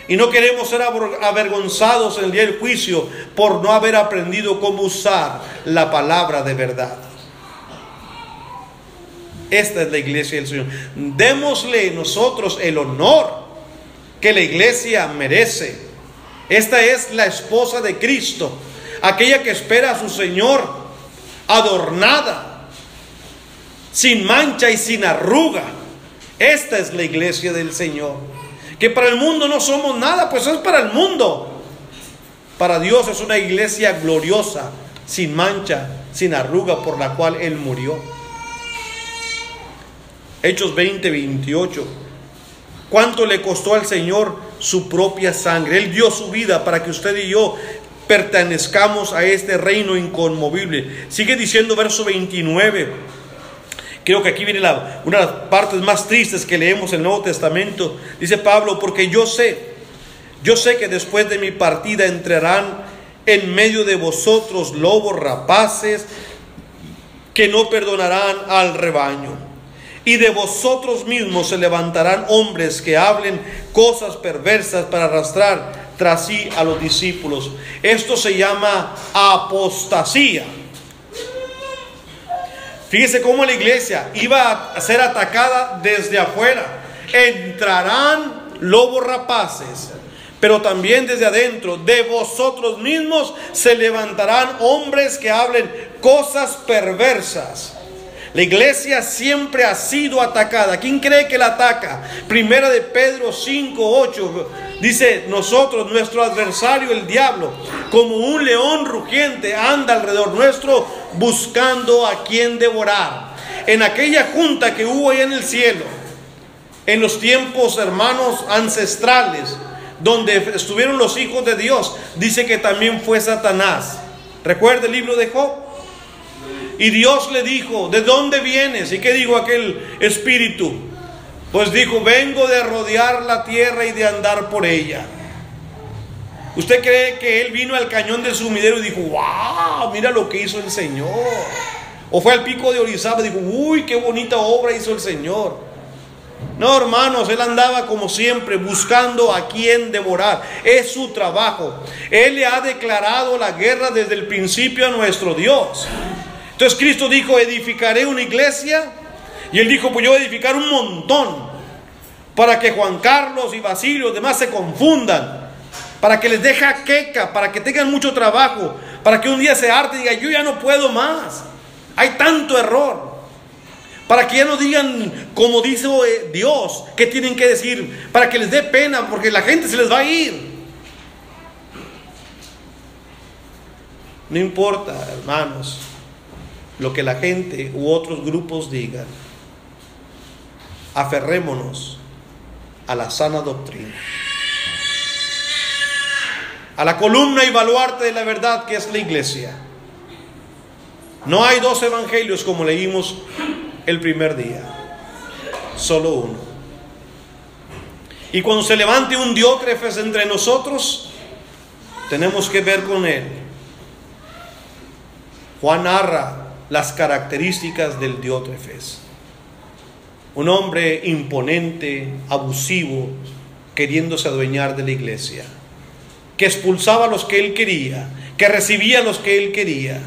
Y no queremos ser avergonzados en el día del juicio por no haber aprendido cómo usar la palabra de verdad. Esta es la iglesia del Señor. Démosle nosotros el honor que la iglesia merece. Esta es la esposa de Cristo, aquella que espera a su Señor adornada, sin mancha y sin arruga. Esta es la iglesia del Señor. Que para el mundo no somos nada, pues es para el mundo. Para Dios es una iglesia gloriosa, sin mancha, sin arruga, por la cual Él murió. Hechos 20:28. ¿Cuánto le costó al Señor su propia sangre? Él dio su vida para que usted y yo pertenezcamos a este reino inconmovible. Sigue diciendo verso 29. Creo que aquí viene una de las partes más tristes que leemos en el Nuevo Testamento. Dice Pablo, porque yo sé que después de mi partida entrarán en medio de vosotros lobos rapaces que no perdonarán al rebaño. Y de vosotros mismos se levantarán hombres que hablen cosas perversas para arrastrar tras sí a los discípulos. Esto se llama apostasía. Fíjese cómo la iglesia iba a ser atacada desde afuera. Entrarán lobos rapaces, pero también desde adentro. De vosotros mismos se levantarán hombres que hablen cosas perversas. La iglesia siempre ha sido atacada. ¿Quién cree que la ataca? Primera de Pedro 5:8 dice, nosotros, nuestro adversario el diablo, como un león rugiente, anda alrededor nuestro buscando a quien devorar. En aquella junta que hubo allá en el cielo, en los tiempos, hermanos, ancestrales, donde estuvieron los hijos de Dios, dice que también fue Satanás. ¿Recuerda el libro de Job? Y Dios le dijo, ¿de dónde vienes? ¿Y qué dijo aquel espíritu? Pues dijo, vengo de rodear la tierra y de andar por ella. ¿Usted cree que él vino al cañón del sumidero y dijo, wow, mira lo que hizo el Señor? ¿O fue al pico de Orizaba y dijo, uy, qué bonita obra hizo el Señor? No, hermanos, él andaba como siempre buscando a quien devorar. Es su trabajo. Él le ha declarado la guerra desde el principio a nuestro Dios. Entonces Cristo dijo, edificaré una iglesia. Y él dijo, pues yo voy a edificar un montón, para que Juan Carlos y Basilio y los demás se confundan, para que les dé jaqueca, para que tengan mucho trabajo, para que un día se harte y diga, yo ya no puedo más, hay tanto error. para que ya no digan como dice Dios, que tienen que decir, para que les dé pena, porque la gente se les va a ir. No importa, hermanos, lo que la gente u otros grupos digan. Aferrémonos a la sana doctrina, a la columna y baluarte de la verdad que es la iglesia. No hay dos evangelios como leímos el primer día, solo uno. Y cuando se levante un Diótrefes entre nosotros, tenemos que ver con él. Juan narra las características del Diótrefes. Un hombre imponente, abusivo, queriéndose adueñar de la iglesia, que expulsaba a los que él quería, que recibía a los que él quería.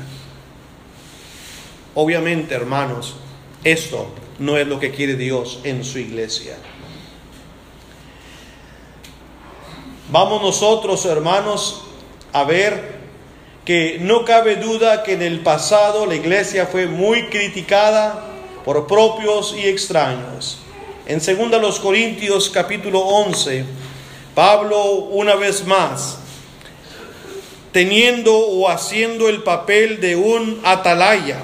Obviamente, hermanos, esto no es lo que quiere Dios en su iglesia. Vamos nosotros, hermanos, a ver que no cabe duda que en el pasado la iglesia fue muy criticada por propios y extraños. En 2 Corintios capítulo 11, Pablo una vez más, teniendo o haciendo el papel de un atalaya,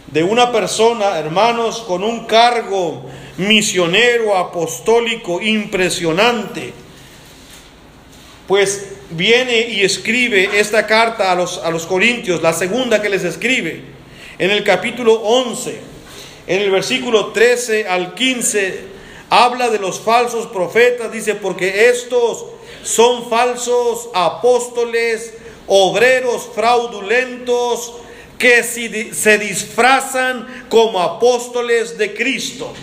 de una persona, hermanos, con un cargo misionero apostólico impresionante, pues viene y escribe esta carta a los Corintios, la segunda que les escribe, en el capítulo 11, en el versículo 13 al 15, habla de los falsos profetas. Dice, porque estos son falsos apóstoles, obreros fraudulentos, que se disfrazan como apóstoles de Cristo.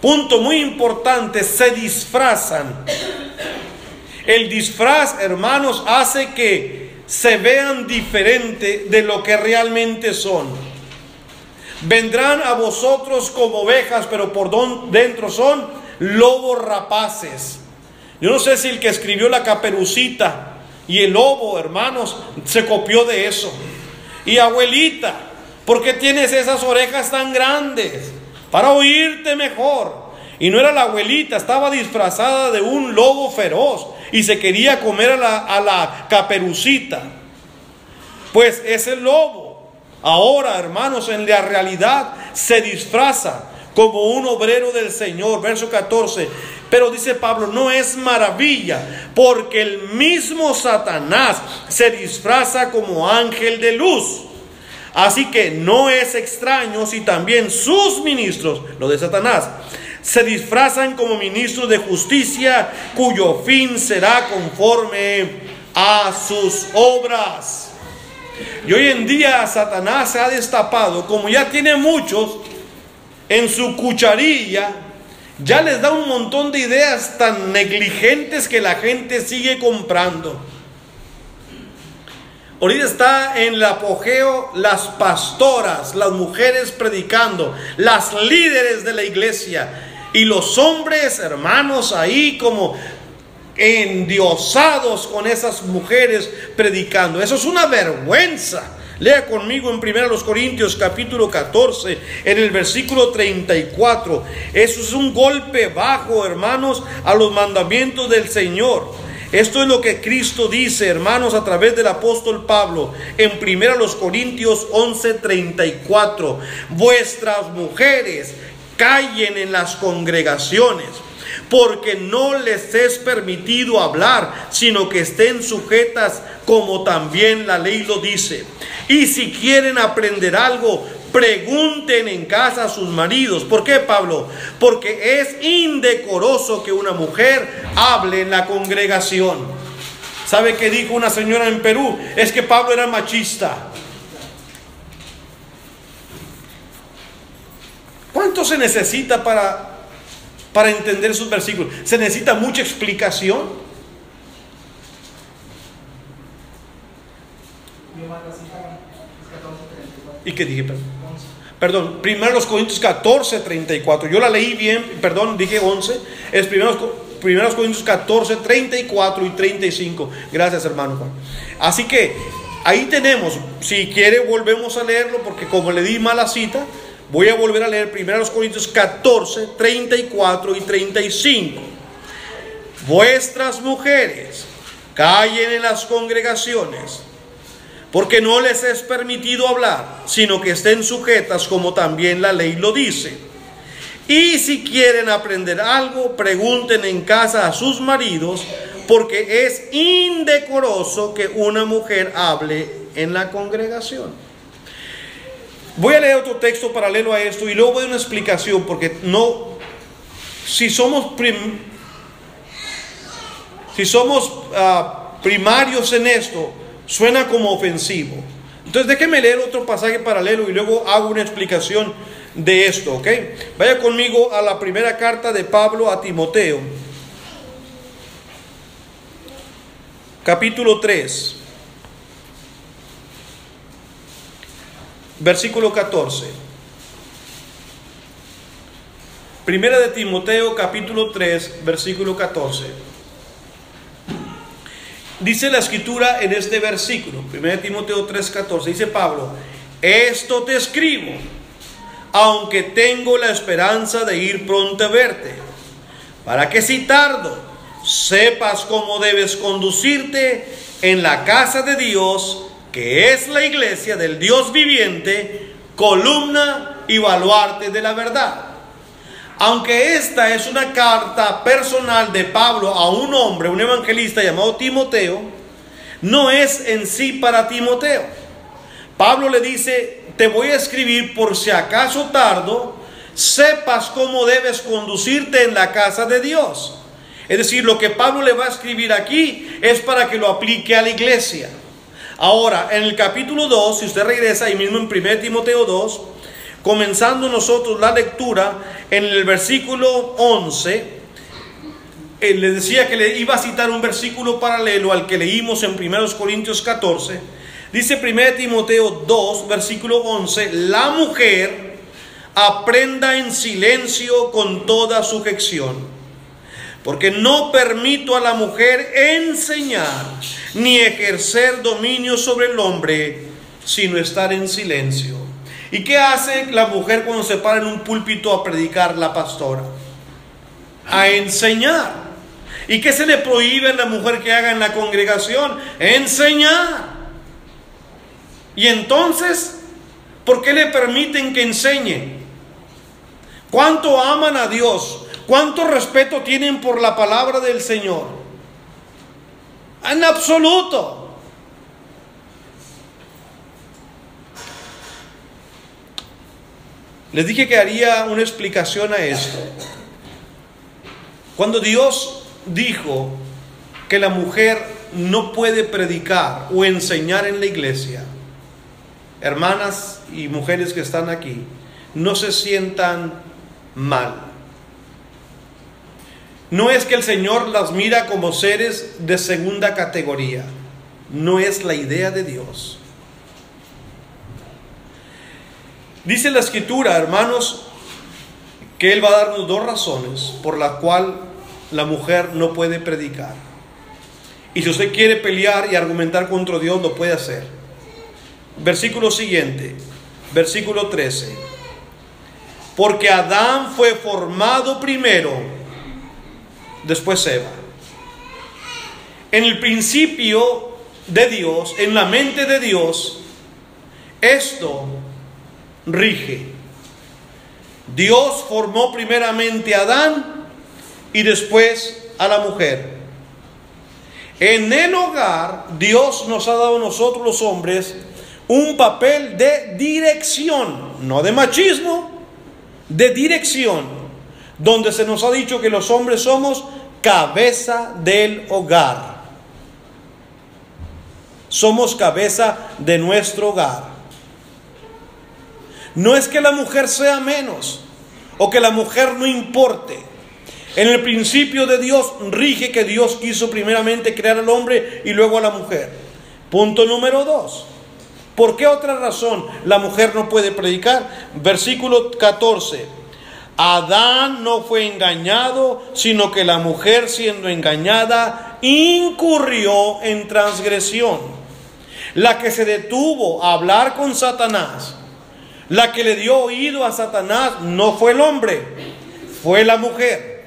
Punto muy importante, se disfrazan. El disfraz, hermanos, hace que se vean diferente de lo que realmente son. Vendrán a vosotros como ovejas, pero por dentro son lobos rapaces. Yo no sé si el que escribió la Caperucita y el lobo, hermanos, se copió de eso. Y abuelita, ¿por qué tienes esas orejas tan grandes? Para oírte mejor. Y no era la abuelita, estaba disfrazada de un lobo feroz y se quería comer a la Caperucita. Pues ese lobo, ahora, hermanos, en la realidad se disfraza como un obrero del Señor. Verso 14. Pero dice Pablo, no es maravilla, porque el mismo Satanás se disfraza como ángel de luz. Así que no es extraño si también sus ministros, lo de Satanás, se disfrazan como ministros de justicia, cuyo fin será conforme a sus obras. Y hoy en día Satanás se ha destapado, como ya tiene muchos en su cucharilla, ya les da un montón de ideas tan negligentes que la gente sigue comprando. Ahorita está en el apogeo las pastoras, las mujeres predicando, las líderes de la iglesia, y los hombres, hermanos, ahí como endiosados con esas mujeres predicando. Eso es una vergüenza. Lea conmigo en 1 Corintios capítulo 14, en el versículo 34. Eso es un golpe bajo, hermanos, a los mandamientos del Señor. Esto es lo que Cristo dice, hermanos, a través del apóstol Pablo, en 1 Corintios 11:34. Vuestras mujeres callen en las congregaciones, porque no les es permitido hablar, sino que estén sujetas, como también la ley lo dice. Y si quieren aprender algo, pregunten en casa a sus maridos. ¿Por qué, Pablo? Porque es indecoroso que una mujer hable en la congregación. ¿Sabe qué dijo una señora en Perú? Es que Pablo era machista. ¿Cuánto se necesita para entender sus versículos? ¿Se necesita mucha explicación? ¿Y qué dije? Perdón, 1 Corintios 14:34. Yo la leí bien, perdón, dije 11. Es 1 Corintios 14:34 y 35. Gracias, hermano Juan. Así que ahí tenemos, si quiere volvemos a leerlo, porque como le di mala cita, Voy a volver a leer 1 Corintios 14, 34 y 35. Vuestras mujeres callen en las congregaciones, porque no les es permitido hablar, sino que estén sujetas como también la ley lo dice. Y si quieren aprender algo, pregunten en casa a sus maridos, porque es indecoroso que una mujer hable en la congregación. Voy a leer otro texto paralelo a esto y luego voy a dar una explicación, porque no, si somos primarios en esto, suena como ofensivo. Entonces déjenme leer otro pasaje paralelo y luego hago una explicación de esto, ¿ok? Vaya conmigo a la primera carta de Pablo a Timoteo, capítulo 3, versículo 14. Primera de Timoteo, capítulo 3, versículo 14. Dice la escritura en este versículo, 1 Timoteo 3:14, dice Pablo: esto te escribo, aunque tengo la esperanza de ir pronto a verte, para que si tardo, sepas cómo debes conducirte en la casa de Dios, que es la iglesia del Dios viviente, columna y baluarte de la verdad. Aunque esta es una carta personal de Pablo a un hombre, un evangelista llamado Timoteo, no es en sí para Timoteo. Pablo le dice: te voy a escribir por si acaso tardo, sepas cómo debes conducirte en la casa de Dios. Es decir, lo que Pablo le va a escribir aquí es para que lo aplique a la iglesia. Ahora, en el capítulo 2, si usted regresa ahí mismo en 1 Timoteo 2, comenzando nosotros la lectura, en el versículo 11, le decía que le iba a citar un versículo paralelo al que leímos en 1 Corintios 14. Dice 1 Timoteo 2, versículo 11: la mujer aprenda en silencio con toda sujeción, porque no permito a la mujer enseñar ni ejercer dominio sobre el hombre, sino estar en silencio. ¿Y qué hace la mujer cuando se para en un púlpito a predicar? La pastora: a enseñar. ¿Y qué se le prohíbe a la mujer que haga en la congregación? Enseñar. Y entonces, ¿por qué le permiten que enseñe? ¿Cuánto aman a Dios? ¿Cuánto respeto tienen por la palabra del Señor? En absoluto. Les dije que haría una explicación a esto. Cuando Dios dijo que la mujer no puede predicar o enseñar en la iglesia, hermanas y mujeres que están aquí, no se sientan mal. No es que el Señor las mira como seres de segunda categoría. No es la idea de Dios. Dice la escritura, hermanos, que Él va a darnos dos razones por las cuales la mujer no puede predicar. Y si usted quiere pelear y argumentar contra Dios, lo puede hacer. Versículo siguiente, versículo 13. Porque Adán fue formado primero, después Eva. En el principio de Dios, en la mente de Dios, esto rige. Dios formó primeramente a Adán y después a la mujer. En el hogar, Dios nos ha dado a nosotros los hombres un papel de dirección, no de machismo, de dirección, donde se nos ha dicho que los hombres somos cabeza del hogar. Somos cabeza de nuestro hogar. No es que la mujer sea menos o que la mujer no importe. En el principio de Dios rige que Dios quiso primeramente crear al hombre y luego a la mujer. Punto número 2. ¿Por qué otra razón la mujer no puede predicar? Versículo 14. Adán no fue engañado, sino que la mujer, siendo engañada, incurrió en transgresión. La que se detuvo a hablar con Satanás La que le dio oído a Satanás no fue el hombre, fue la mujer.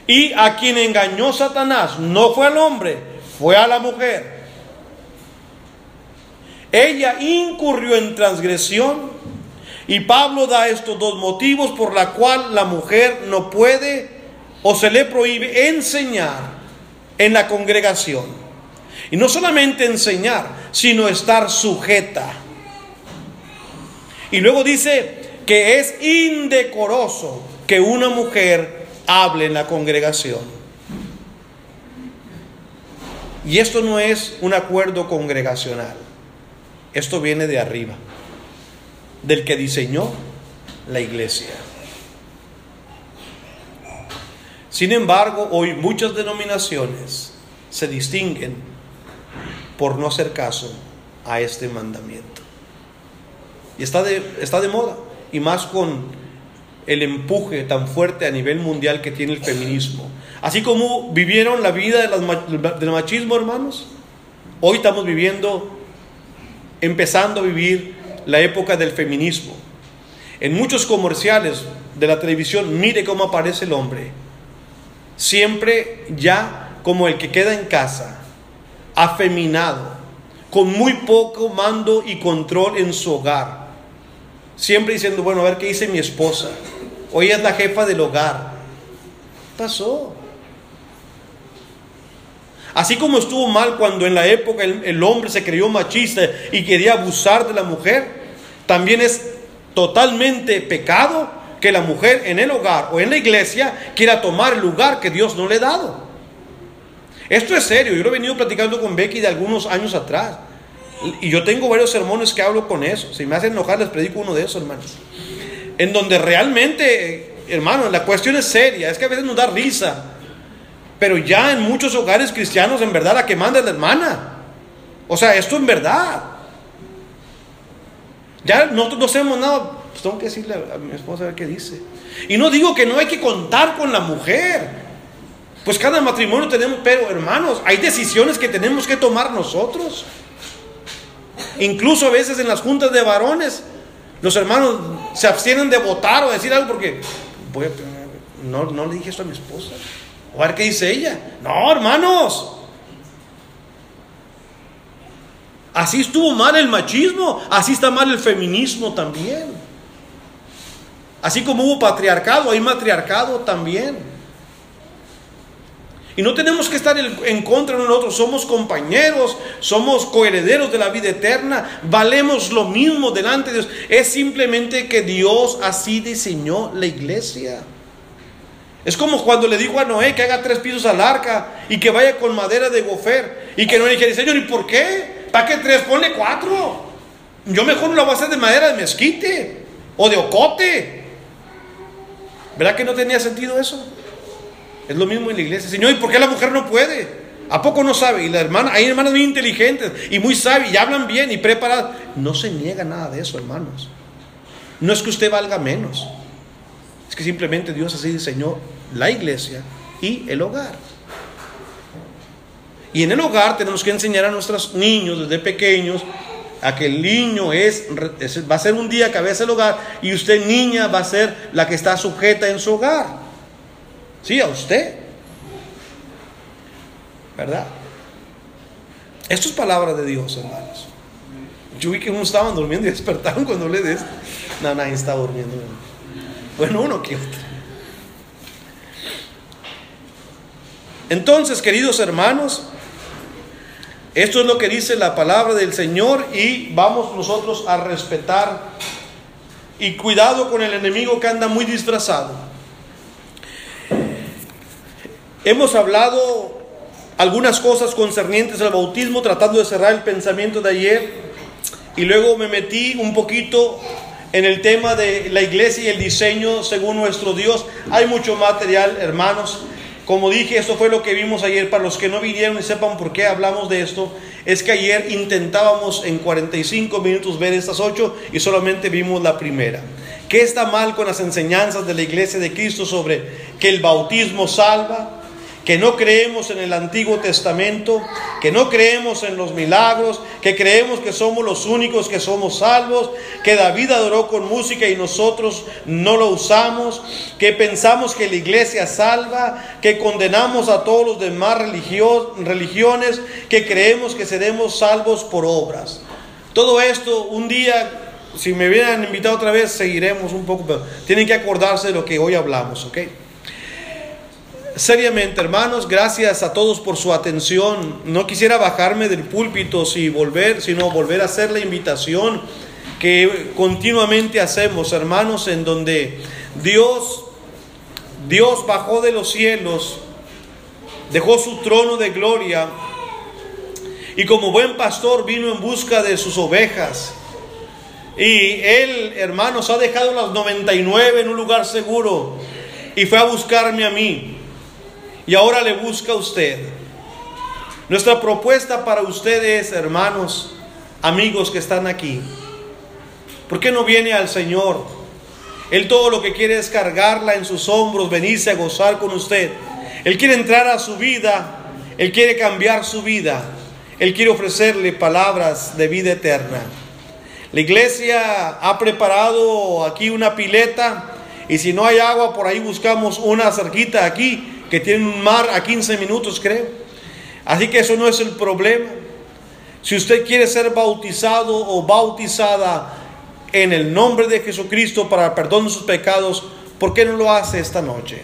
Y a quien engañó Satanás no fue al hombre, fue a la mujer. Ella incurrió en transgresión, y Pablo da estos dos motivos por la cual la mujer no puede o se le prohíbe enseñar en la congregación. Y no solamente enseñar, sino estar sujeta. Y luego dice que es indecoroso que una mujer hable en la congregación. Y esto no es un acuerdo congregacional. Esto viene de arriba, del que diseñó la iglesia. Sin embargo, hoy muchas denominaciones se distinguen por no hacer caso a este mandamiento. Y está de moda, y más con el empuje tan fuerte a nivel mundial que tiene el feminismo. Así como vivieron la vida del machismo, hermanos, hoy estamos empezando a vivir la época del feminismo. En muchos comerciales de la televisión, mire cómo aparece el hombre, siempre ya como el que queda en casa, afeminado, con muy poco mando y control en su hogar, siempre diciendo, bueno, a ver qué dice mi esposa, hoy es la jefa del hogar. ¿Qué pasó? Así como estuvo mal cuando en la época el hombre se creyó machista y quería abusar de la mujer, también es totalmente pecado que la mujer en el hogar o en la iglesia quiera tomar el lugar que Dios no le ha dado. Esto es serio. Yo lo he venido platicando con Becky de algunos años atrás, y yo tengo varios sermones que hablo con eso. Si me hacen enojar, les predico uno de esos, hermanos, en donde realmente, hermanos, la cuestión es seria. Es que a veces nos da risa, pero ya en muchos hogares cristianos, en verdad, la que manda es la hermana. O sea, esto en verdad. Ya nosotros no hacemos nada. Pues tengo que decirle a mi esposa a ver qué dice. Y no digo que no hay que contar con la mujer. Pues cada matrimonio tenemos, pero hermanos, hay decisiones que tenemos que tomar nosotros. Incluso a veces en las juntas de varones, los hermanos se abstienen de votar o decir algo porque no le dije esto a mi esposa. O a ver qué dice ella. No, hermanos. Así estuvo mal el machismo, así está mal el feminismo también. Así como hubo patriarcado, hay matriarcado también. Y no tenemos que estar en contra de nosotros. Somos compañeros, somos coherederos de la vida eterna, valemos lo mismo delante de Dios. Es simplemente que Dios así diseñó la iglesia. Es como cuando le dijo a Noé que haga 3 pisos al arca y que vaya con madera de gofer, y que Noé dijera, Señor, ¿y por qué? ¿Para qué 3? Ponle 4. Yo mejor lo voy a hacer de madera de mezquite o de ocote. ¿Verdad que no tenía sentido eso? Es lo mismo en la iglesia. Señor, ¿y por qué la mujer no puede? ¿A poco no sabe? Y la hermana, hay hermanas muy inteligentes y muy sabias y hablan bien y preparadas. No se niega nada de eso, hermanos. No es que usted valga menos. Es que simplemente Dios así diseñó la iglesia y el hogar. Y en el hogar tenemos que enseñar a nuestros niños desde pequeños a que el niño va a ser un día cabeza del hogar, y usted, niña, va a ser la que está sujeta en su hogar. Sí, a usted, ¿verdad? Esto es palabra de Dios, hermanos. Yo vi que unos estaban durmiendo y despertaron cuando hablé de esto. No, nadie está durmiendo. Bueno, uno que otro. Entonces, queridos hermanos, esto es lo que dice la palabra del Señor, y vamos nosotros a respetar. Y cuidado con el enemigo que anda muy disfrazado. Hemos hablado algunas cosas concernientes al bautismo, tratando de cerrar el pensamiento de ayer, y luego me metí un poquito en el tema de la iglesia y el diseño según nuestro Dios. Hay mucho material, hermanos. Como dije, esto fue lo que vimos ayer. Para los que no vinieron y sepan por qué hablamos de esto, es que ayer intentábamos en 45 minutos ver estas 8 y solamente vimos la primera. ¿Qué está mal con las enseñanzas de la iglesia de Cristo sobre que el bautismo salva? que no creemos en el Antiguo Testamento, que no creemos en los milagros, que creemos que somos los únicos que somos salvos, que David adoró con música y nosotros no lo usamos, que pensamos que la iglesia salva, que condenamos a todos los demás religiones, que creemos que seremos salvos por obras. Todo esto un día, si me hubieran invitado otra vez, seguiremos un poco, pero tienen que acordarse de lo que hoy hablamos, ¿ok? Seriamente, hermanos, gracias a todos por su atención. No quisiera bajarme del púlpito sino volver a hacer la invitación que continuamente hacemos, hermanos, en donde Dios bajó de los cielos, dejó su trono de gloria y como buen pastor vino en busca de sus ovejas. Y Él, hermanos, ha dejado las 99 en un lugar seguro y fue a buscarme a mí. Y ahora le busca a usted. Nuestra propuesta para ustedes, hermanos, amigos que están aquí, ¿por qué no viene al Señor? Él todo lo que quiere es cargarla en sus hombros, venirse a gozar con usted. Él quiere entrar a su vida, Él quiere cambiar su vida, Él quiere ofrecerle palabras de vida eterna. La iglesia ha preparado aquí una pileta y si no hay agua, por ahí buscamos una cerquita aquí que tiene un mar a 15 minutos, creo. Así que eso no es el problema. Si usted quiere ser bautizado o bautizada en el nombre de Jesucristo para el perdón de sus pecados, ¿por qué no lo hace esta noche?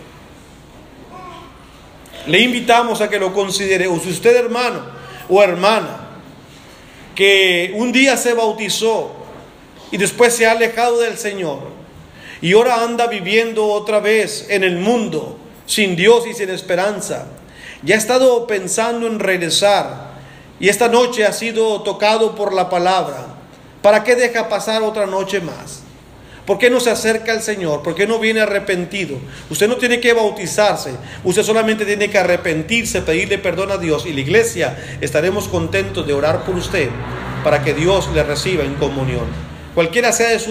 Le invitamos a que lo considere. O si usted, hermano o hermana, que un día se bautizó y después se ha alejado del Señor y ahora anda viviendo otra vez en el mundo sin Dios y sin esperanza, ya ha estado pensando en regresar y esta noche ha sido tocado por la palabra, ¿para qué deja pasar otra noche más? ¿Por qué no se acerca al Señor? ¿Por qué no viene arrepentido? Usted no tiene que bautizarse, usted solamente tiene que arrepentirse, pedirle perdón a Dios, y la iglesia estaremos contentos de orar por usted para que Dios le reciba en comunión. Cualquiera sea de su